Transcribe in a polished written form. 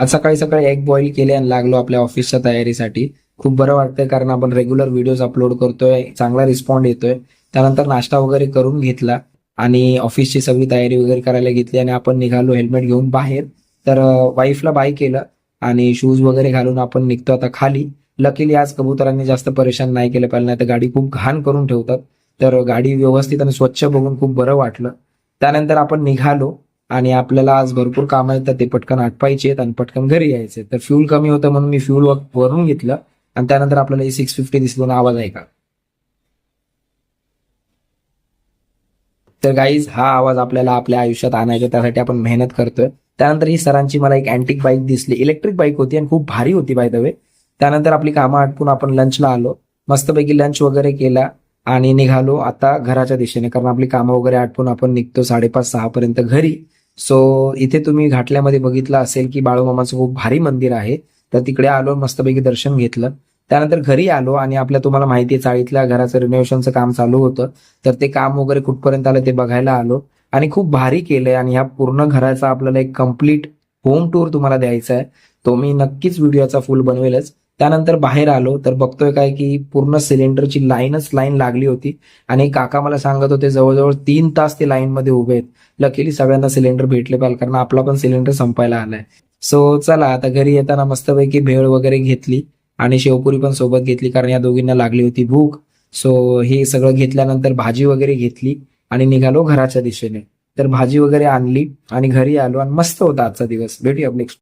आज सकाळी सकाळी एग बॉईल केले आणि लागलो आपल्या ऑफिसच्या तयारीसाठी. खूप बरं वाटतंय कारण आपण रेग्युलर व्हिडिओज अपलोड करतोय, चांगला रिस्पॉन्ड येतोय. त्यानंतर नाश्ता वगैरे करून घेतला आणि ऑफिसची सगळी तयारी वगैरे करायला घेतली आणि आपण निघालो हेल्मेट घेऊन बाहेर. तर वाईफला बाय केलं आणि शूज वगैरे घालून आपण निघतो आता खाली. लकीली आज कबुतरांनी जास्त परेशान नाही केलं पाहिजे, नाही तर गाडी खूप घाण करून ठेवतात. तर गाडी व्यवस्थित आणि स्वच्छ बघून खूप बरं वाटलं. त्यानंतर आपण निघालो आणि आपल्याला आज भरपूर कामं आहेत तर ते पटकन आटपायचे आहेत आणि पटकन घरी यायचे. तर फ्यूल कमी होतं म्हणून मी फ्यूल भरून घेतलं आणि त्यानंतर आपल्याला 650 दिसलो ना, आवाज आहे का? तर गाईज हा आवाज आपल्याला आपल्या आयुष्यात आणायचा, त्यासाठी आपण मेहनत करतोय. त्यानंतर ही सरांची मला एक अँटिक बाईक दिसली, इलेक्ट्रिक बाईक होती आणि खूप भारी होती बाय द वे. त्यानंतर आपली कामं आटपून आपण लंचला आलो. मस्तपैकी लंच वगैरे केला आणि निघालो आता घराच्या दिशेने, कारण आपली कामं वगैरे आटपून आपण निघतो 5:30-6 पर्यंत घरी. सो इथे तुम्ही घाटल्यामध्ये बघितलं असेल की बाळूमामाचं खूप भारी मंदिर आहे. तर तिकडे आलो, मस्तपैकी दर्शन घेतलं. त्यानंतर घरी आलो आणि आपल्या तुम्हाला माहिती आहे चाळीतल्या घराचं रिनोव्हेशनचं काम चालू होतं. तर ते काम वगैरे कुठपर्यंत आलं ते बघायला आलो आणि खूप भारी केलंय आणि ह्या पूर्ण घराचा आपल्याला एक कम्प्लीट होम टूर तुम्हाला द्यायचा आहे. तो मी नक्कीच व्हिडिओचा फुल बनवेलच. त्यानंतर बाहेर आलो तर बघतोय काय की पूर्ण सिलेंडरची लाईन लागली होती आणि काका मला सांगत होते जवळजवळ 3 तास ते लाईन मध्ये उभे आहेत. लकीली सगळ्यांना सिलेंडर भेटले पाहिजे कारण आपला पण सिलेंडर संपायला आलाय. सो चला आता घरी येताना मस्तपैकी भेळ वगैरे घेतली आणि शेवपुरी पण सोबत घेतली कारण या दोघींना लागली होती भूक. सो हे सगळं घेतल्यानंतर भाजी वगैरे घेतली आणि निघालो घराच्या दिशेने. तर भाजी वगैरे आणली आणि घरी आलो आणि मस्त होता आजचा दिवस. भेटूया नेक्स्ट